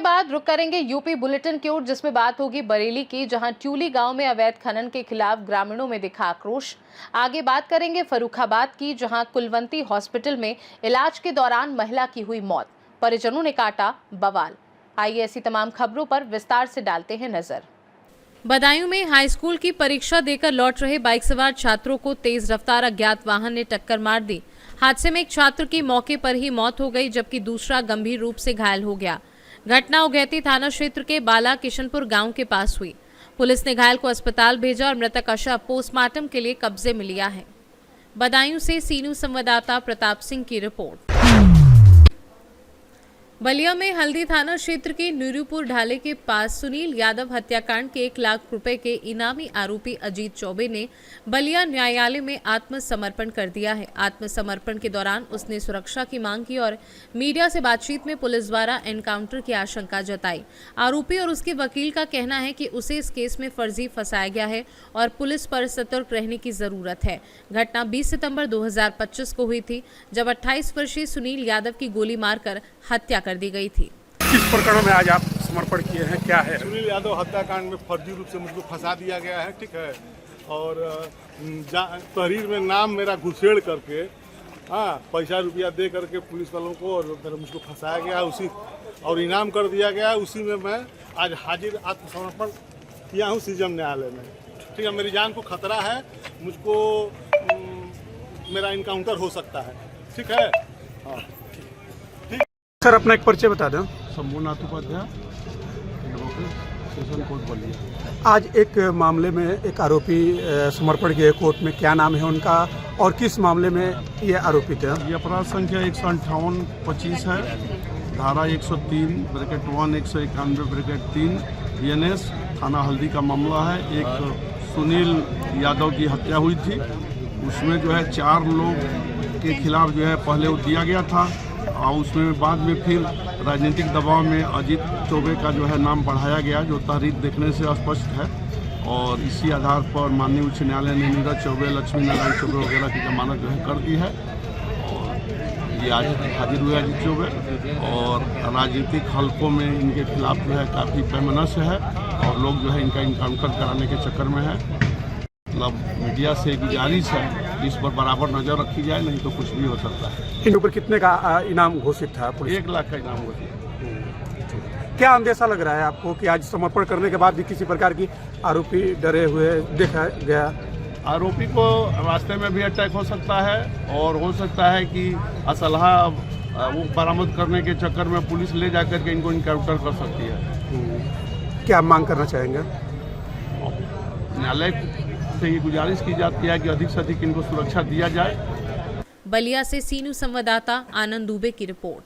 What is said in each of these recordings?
बाद रुक करेंगे यूपी बुलेटिन की ओर, जिसमें बात होगी बरेली की, जहां ट्यूली गांव में अवैध खनन के खिलाफ ग्रामीणों में दिखा आक्रोश। आगे बात करेंगे फर्रुखाबाद की, जहां कुलवंती हॉस्पिटल में इलाज के दौरान महिला की हुई मौत, परिजनों ने काटा बवाल। आइए ऐसी तमाम खबरों पर विस्तार से डालते हैं नजर। बदायूं में हाई स्कूल की परीक्षा देकर लौट रहे बाइक सवार छात्रों को तेज रफ्तार अज्ञात वाहन ने टक्कर मार दी। हादसे में एक छात्र की मौके पर ही मौत हो गई, जबकि दूसरा गंभीर रूप से घायल हो गया। घटना उगैती थाना क्षेत्र के बाला किशनपुर गांव के पास हुई। पुलिस ने घायल को अस्पताल भेजा और मृतक का शव पोस्टमार्टम के लिए कब्जे में लिया है। बदायूं से सीनू संवाददाता प्रताप सिंह की रिपोर्ट। बलिया में हल्दी थाना क्षेत्र के नुरुपुर ढाले के पास सुनील यादव हत्याकांड के 1 लाख रुपए के इनामी आरोपी अजीत चौबे ने बलिया न्यायालय में आत्मसमर्पण कर दिया है। आत्मसमर्पण के दौरान उसने सुरक्षा की मांग की और मीडिया से बातचीत में पुलिस द्वारा एनकाउंटर की आशंका जताई। आरोपी और उसके वकील का कहना है कि उसे इस केस में फर्जी फंसाया गया है और पुलिस पर सतर्क रहने की जरूरत है। घटना 20 सितंबर 2025 को हुई थी, जब 28 वर्षीय सुनील यादव की गोली मारकर हत्या कर दी गई थी। किस प्रकरण में आज आप समर्पण किए हैं, क्या है? सुनील यादव हत्याकांड में फर्जी रूप से मुझको फंसा दिया गया है, ठीक है, और तहरीर में नाम मेरा घुसेड़ करके पैसा रुपया दे करके पुलिस वालों को और मुझको फंसाया गया, उसी और इनाम कर दिया गया। उसी में मैं आज हाजिर आत्मसमर्पण किया हूँ सीजम न्यायालय में, ठीक है। मेरी जान को खतरा है, मुझको मेरा इनकाउंटर हो सकता है, ठीक है। हाँ सर, अपना एक परिचय बता दें। संपूर्णनाथ उपाध्याय, सेशन कोर्ट बलिया। आज एक मामले में एक आरोपी समर्पण किए कोर्ट में, क्या नाम है उनका और किस मामले में ये आरोपित है? ये अपराध संख्या 158-25 है, धारा 103(1) 191(3) BNS थाना हल्दी का मामला है। एक सुनील यादव की हत्या हुई थी, उसमें जो है 4 लोग के खिलाफ जो है पहले वो दिया गया था और उसमें बाद में फिर राजनीतिक दबाव में अजीत चौबे का जो है नाम बढ़ाया गया, जो तहरीर देखने से स्पष्ट है। और इसी आधार पर माननीय उच्च न्यायालय ने नीरज चौबे, लक्ष्मी नारायण चौबे वगैरह की जमानत जो है कर दी है। और ये आज हाजिर हुए अजीत चौबे, और राजनीतिक हलकों में इनके खिलाफ जो है काफ़ी पैमाना है और लोग जो है इनका इनकाउंटर कराने के चक्कर में है। मतलब मीडिया से गुजारिश है इस पर बराबर नजर रखी जाए, नहीं तो कुछ भी हो सकता है। इन ऊपर कितने का इनाम घोषित था? 1 लाख का इनाम घोषित। क्या अंदेशा लग रहा है आपको कि आज समर्पण करने के बाद भी किसी प्रकार की आरोपी डरे हुए देखा गया? आरोपी को रास्ते में भी अटैक हो सकता है और हो सकता है कि असलहा वो बरामद करने के चक्कर में पुलिस ले जाकर के इनको इनकाउंटर कर सकती है। क्या मांग करना चाहेंगे? न्यायालय से ये गुजारिश की जाती है कि अधिक से अधिक इनको सुरक्षा दिया जाए। बलिया से सीनू संवाददाता आनंद दुबे की रिपोर्ट।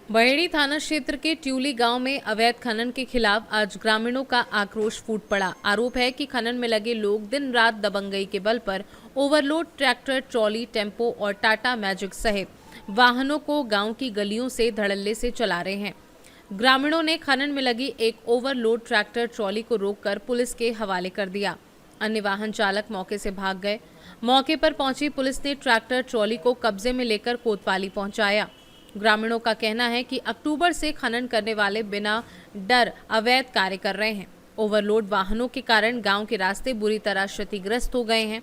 बहेड़ी थाना क्षेत्र के ट्यूली गांव में अवैध खनन के खिलाफ आज ग्रामीणों का आक्रोश फूट पड़ा। आरोप है कि खनन में लगे लोग दिन रात दबंगई के बल पर ओवरलोड ट्रैक्टर, ट्रॉली, टेम्पो और टाटा मैजिक सहित वाहनों को गांव की गलियों से धड़ल्ले से चला रहे हैं। ग्रामीणों ने खनन में लगी एक ओवरलोड ट्रैक्टर ट्रॉली को रोककर पुलिस के हवाले कर दिया। अन्य वाहन चालक मौके से भाग गए। मौके पर पहुंची पुलिस ने ट्रैक्टर ट्रॉली को कब्जे में लेकर कोतवाली पहुंचाया। ग्रामीणों का कहना है कि अक्टूबर से खनन करने वाले बिना डर अवैध कार्य कर रहे हैं। ओवरलोड वाहनों के कारण गांव के रास्ते बुरी तरह क्षतिग्रस्त हो गए हैं।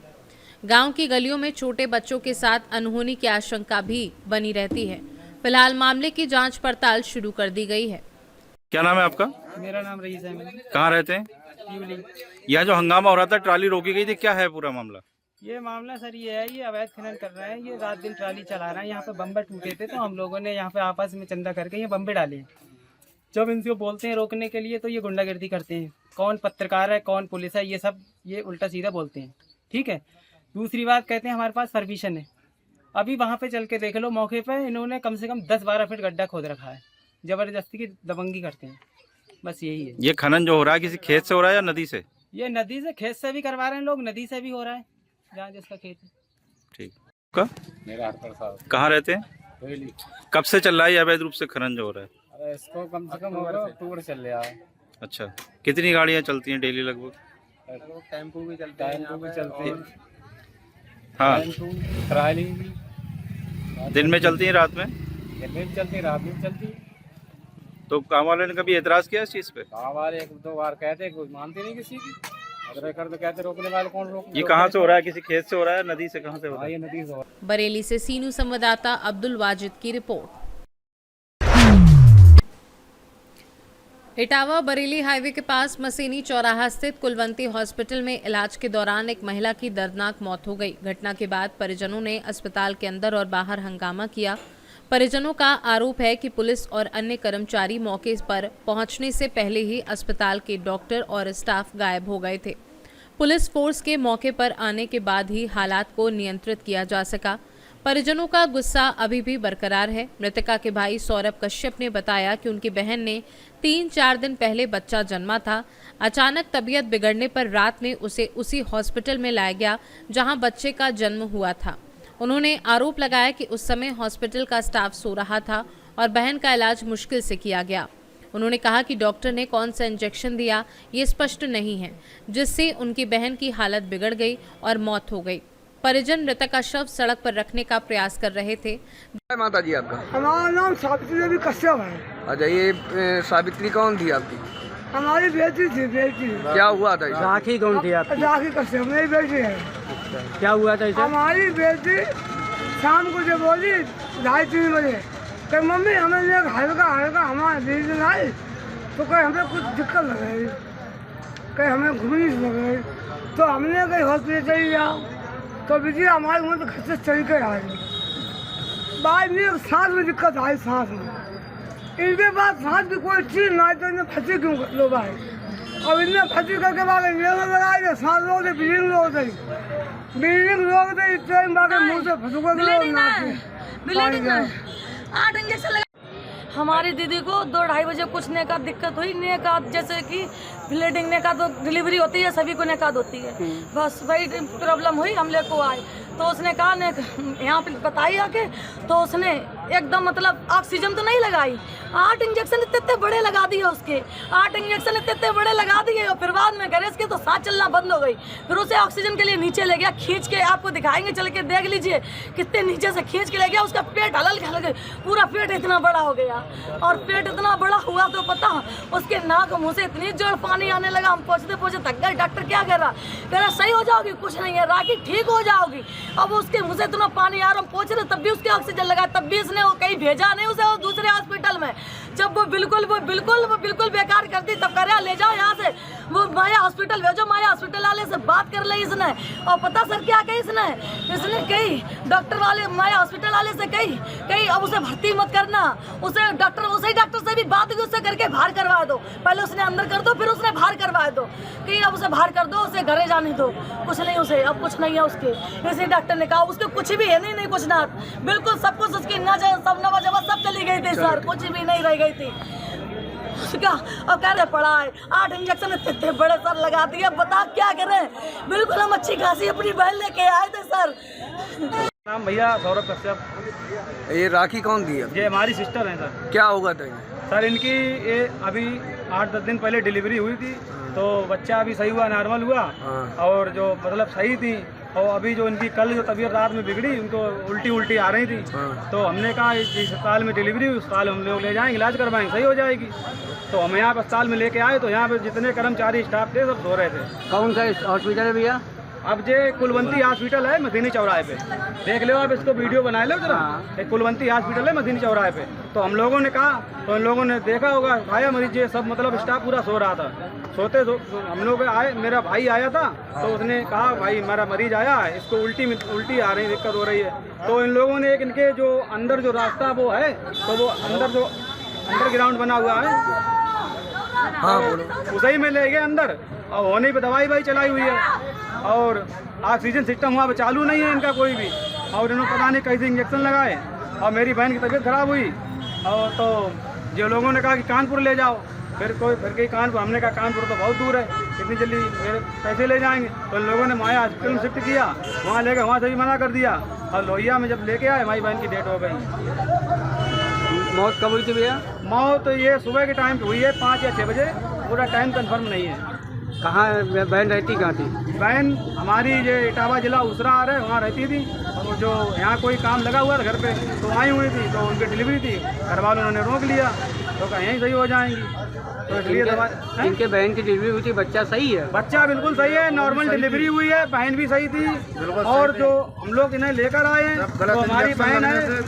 गांव की गलियों में छोटे बच्चों के साथ अनहोनी की आशंका भी बनी रहती है। फिलहाल मामले की जांच पड़ताल शुरू कर दी गई है। क्या नाम है आपका? मेरा नाम रईस है। कहाँ रहते हैं? ट्यूली। यह जो हंगामा हो रहा था, ट्राली रोकी गई थी, क्या है पूरा मामला? ये मामला सर ये है, ये अवैध खनन कर रहे हैं, ये रात दिन ट्राली चला रहे हैं। यहाँ पे बम्बे टूटे थे तो हम लोगों ने यहाँ पे आपस में चंदा करके ये बम्बे डाले। जब इनको बोलते हैं रोकने के लिए तो ये गुंडागर्दी करते हैं। कौन पत्रकार है, कौन पुलिस है, ये सब ये उल्टा सीधा बोलते हैं, ठीक है। दूसरी बात कहते हैं हमारे पास परमिशन है। अभी वहाँ पे चल के देख लो, मौके पे इन्होंने कम से कम 10-12 फीट गड्ढा खोद रखा है। जबरदस्ती की दबंगी करते हैं, बस यही है। ये खनन जो हो रहा है किसी खेत से हो रहा है या नदी से? ये नदी से, खेत से भी करवा रहे हैं लोग, नदी से भी हो रहा है जहाँ जिसका खेत है। ठीक। मेरा हरकर साहब। कहाँ रहते हैं? कब से चल रहा है अवैध रूप से खनन जो हो रहा है? अरे इसको कम से कम अक्टूबर चल रहा है। अच्छा, कितनी गाड़ियाँ चलती हैं डेली लगभग? टेम्पो भी चलते हैं। हाँ, ट्राली भी दिन में चलती हैं, रात में? दिन में भी चलती रात में भी चलती। तो गाँव वाले ने कभी एतराज किया इस चीज पे? गाँव वाले 1-2 बार कहते, कोई मानते नहीं किसी की। अगर कर तो कहते रोकने वाले कौन रोक। ये कहाँ से हो रहा है? किसी खेत से हो रहा है? नदी से? कहाँ से हो रहा हाँ, है? ये नदी से हो रहा है। बरेली से सीनू संवाददाता अब्दुल वाजिद की रिपोर्ट। इटावा बरेली हाईवे के पास मसीनी चौराहा स्थित कुलवंती हॉस्पिटल में इलाज के दौरान एक महिला की दर्दनाक मौत हो गई। घटना के बाद परिजनों ने अस्पताल के अंदर और बाहर हंगामा किया। परिजनों का आरोप है कि पुलिस और अन्य कर्मचारी मौके पर पहुंचने से पहले ही अस्पताल के डॉक्टर और स्टाफ गायब हो गए थे। पुलिस फोर्स के मौके पर आने के बाद ही हालात को नियंत्रित किया जा सका। परिजनों का गुस्सा अभी भी बरकरार है। मृतका के भाई सौरभ कश्यप ने बताया कि उनकी बहन ने 3-4 दिन पहले बच्चा जन्मा था। अचानक तबीयत बिगड़ने पर रात में उसे उसी हॉस्पिटल में लाया गया जहां बच्चे का जन्म हुआ था। उन्होंने आरोप लगाया कि उस समय हॉस्पिटल का स्टाफ सो रहा था और बहन का इलाज मुश्किल से किया गया। उन्होंने कहा कि डॉक्टर ने कौन सा इंजेक्शन दिया ये स्पष्ट नहीं है, जिससे उनकी बहन की हालत बिगड़ गई और मौत हो गई। परिजन मृतक का शव सड़क पर रखने का प्रयास कर रहे थे। माता जी आपका? हमारा नाम सावित्री देवी कश्यप है। अच्छा, ये सावित्री कौन थी आपकी? हमारी बेटी थी। बेटी क्या हुआ था? राखी कौन थी आपकी? राखी कश्यप मेरी बेटी है। क्या हुआ था इसे? हमारी बेटी शाम को जब बोली 2:30-3 बजे कि मम्मी हमें एक हल्का हमारा बीज आई तो कहीं हमें कुछ दिक्कत लग रही, कहीं हमें घूमनी लग रही, तो हमने कहीं हॉस्पिटल चली जाओ तो विजय हमारे मुँह घर से चल कर आई। बाद में सांस में दिक्कत आई, सांस में इनके बाद सांस की कोई चीज ना आई तो इन्हें फंसी क्यों लो भाई। अब इन्हें फंसी करके बाद लगाए थे, सांस रोक दे, ब्रीदिंग रोक दे, ट्रेन बाके मुँह से फंसुका हमारी दीदी को 2-2:30 बजे कुछ नेका दिक्कत हुई। नेका जैसे कि ब्लीडिंग नेका तो डिलीवरी होती है, सभी को नेकाद होती है, बस वही प्रॉब्लम हुई। हम ले को आए तो उसने कहा ने यहाँ पे बताई आके, तो उसने एकदम मतलब ऑक्सीजन तो नहीं लगाई, 8 इंजेक्शन इतने बड़े लगा दिए उसके, 8 इंजेक्शन इतने बड़े लगा दिए और फिर बाद में गैरेज के तो सांस चलना बंद हो गई। फिर उसे ऑक्सीजन के लिए नीचे ले गया, खींच के आपको दिखाएंगे, चल के देख लीजिए कितने नीचे से खींच के ले गया। उसका पेट हलल गई, पूरा पेट इतना बड़ा हो गया और पेट इतना बड़ा हुआ तो पता उसके नाक मुँह से इतनी जोर पानी आने लगा। हम पहुँचते थक गए। डॉक्टर क्या कह रहा सही हो जाओगी, कुछ नहीं है राखी, ठीक हो जाओगी। अब उसके मुँह से इतना पानी आ रहा, हम पहुँच रहे तब भी उसके ऑक्सीजन लगा, तब भी इसने वो कहीं भेजा नहीं उसे, वो दूसरे हॉस्पिटल में। जब वो बिल्कुल बेकार कर दी तब करे ले जाओ यहाँ से, वो माया हॉस्पिटल भेजो। माया हॉस्पिटल वाले से बात कर ली इसने, और पता सर क्या कही इसने कही डॉक्टर वाले माया हॉस्पिटल वाले से कही अब उसे भर्ती मत करना, उसे डॉक्टर से भी बात उससे करके बाहर करवा दो। पहले उसने अंदर कर दो, फिर उसने बाहर करवा दो कि अब उसे बाहर कर दो, उसे घरे जाने दो, कुछ नहीं उसे, अब कुछ नहीं है उसके। इसी डॉक्टर ने कहा उसके कुछ भी है नहीं कुछ ना, बिल्कुल सब कुछ उसकी सब नवा सब चली गई थी सर, कुछ भी नहीं रह गई थी उसका। और कह रहे पड़ा है 8 इंजेक्शन इतने बड़े सर लगा दिए, बता क्या करें। बिल्कुल हम अच्छी खासी अपनी बहन लेके आए थे सर। नाम भैया सौरभ कश्यप। ये राखी कौन थी? ये हमारी सिस्टर हैं सर। क्या होगा था? सर इनकी ये अभी 8-10 दिन पहले डिलीवरी हुई थी, तो बच्चा अभी सही हुआ, नॉर्मल हुआ, और जो मतलब सही थी। और अभी जो इनकी कल जो तबीयत रात में बिगड़ी, उनको उल्टी आ रही थी, तो हमने कहा इस अस्पताल में डिलीवरी हुई, अस्पताल हम लोग ले जाएंगे, इलाज करवाएंगे, सही हो जाएगी। तो हम यहाँ पर अस्पताल में लेके आए तो यहाँ पर जितने कर्मचारी स्टाफ थे सब सो रहे थे। कौन सा हॉस्पिटल है भैया? अब जे कुलवंती हॉस्पिटल है मदीनी चौराहे पे, देख लो आप इसको, वीडियो बना लो जरा। एक कुलवंती हॉस्पिटल है मदीनी चौराहे पे। तो हम लोगों ने कहा, तो इन लोगों ने देखा होगा, उठाया मरीज, ये सब मतलब स्टाफ पूरा सो रहा था। सोते हम लोग आए, मेरा भाई आया था, तो उसने कहा भाई मेरा मरीज आया है, इसको उल्टी आ रही, दिक्कत हो रही है। तो इन लोगों ने एक इनके जो अंदर जो रास्ता वो है, तो वो अंदर जो अंडरग्राउंड बना हुआ है, हाँ बोलो, उसी में ले गए अंदर, और होने पे दवाई चलाई हुई है, और ऑक्सीजन सिस्टम वहाँ पे चालू नहीं है इनका कोई भी, और इन्होंने पता नहीं कैसे इंजेक्शन लगाए, और मेरी बहन की तबीयत खराब हुई। और तो जो लोगों ने कहा कि कानपुर ले जाओ, फिर कहीं कानपुर, हमने कहा कानपुर तो बहुत दूर है, कितनी जल्दी मेरे पैसे ले जाएंगे। तो इन लोगों ने माया हॉस्पिटल में शिफ्ट किया, वहाँ लेकर वहाँ से भी मना कर दिया, और लोहिया में जब लेके आए हमारी बहन की डेथ हो गई। मौत कब हुई थी भैया? मौत ये सुबह के टाइम पे हुई है, 5 या 6 बजे, पूरा टाइम कंफर्म नहीं है। कहाँ बहन रहती कहाँ थी? बहन हमारी जो इटावा जिला उसरा आ रहा है वहाँ रहती थी, तो जो यहाँ कोई काम लगा हुआ था घर पे, तो आई हुई थी, तो उनकी डिलीवरी थी, घर वालों ने रोक लिया, तो कहा यहीं सही हो जाएंगी। तो इसलिए इनके बहन की डिलीवरी हुई थी, बच्चा सही है? बच्चा बिल्कुल सही है, नॉर्मल डिलीवरी हुई है, बहन भी सही थी, और जो हम लोग इन्हें लेकर आए हैं तो हमारी बहन है,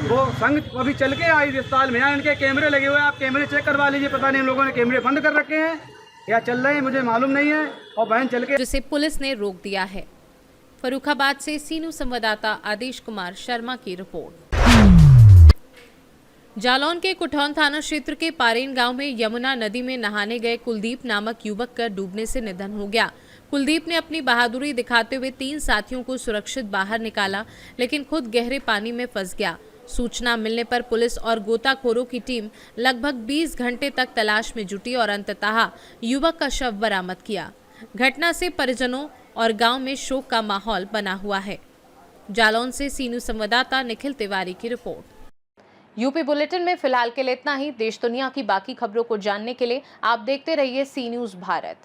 वो संग अभी चल के आई अस्पताल में। यहाँ इनके कैमरे लगे हुए हैं, आप कैमरे चेक करवा लीजिए, पता नहीं इन लोगों ने कैमरे बंद कर रखे हैं या चल रहे हैं, मुझे मालूम नहीं है। और बहन चल के, जिसे पुलिस ने रोक दिया है। फर्रुखाबाद से सीनू संवाददाता आदेश कुमार शर्मा की रिपोर्ट। जालौन के कुठौन थाना क्षेत्र के पारेन गांव में यमुना नदी में नहाने गए कुलदीप नामक युवक का डूबने से निधन हो गया। कुलदीप ने अपनी बहादुरी दिखाते हुए 3 साथियों को सुरक्षित बाहर निकाला, लेकिन खुद गहरे पानी में फंस गया। सूचना मिलने पर पुलिस और गोताखोरों की टीम लगभग 20 घंटे तक तलाश में जुटी और अंततः युवक का शव बरामद किया। घटना से परिजनों और गांव में शोक का माहौल बना हुआ है। जालौन से सीनू संवाददाता निखिल तिवारी की रिपोर्ट। यूपी बुलेटिन में फिलहाल के लिए इतना ही। देश दुनिया की बाकी खबरों को जानने के लिए आप देखते रहिए सी न्यूज़ भारत।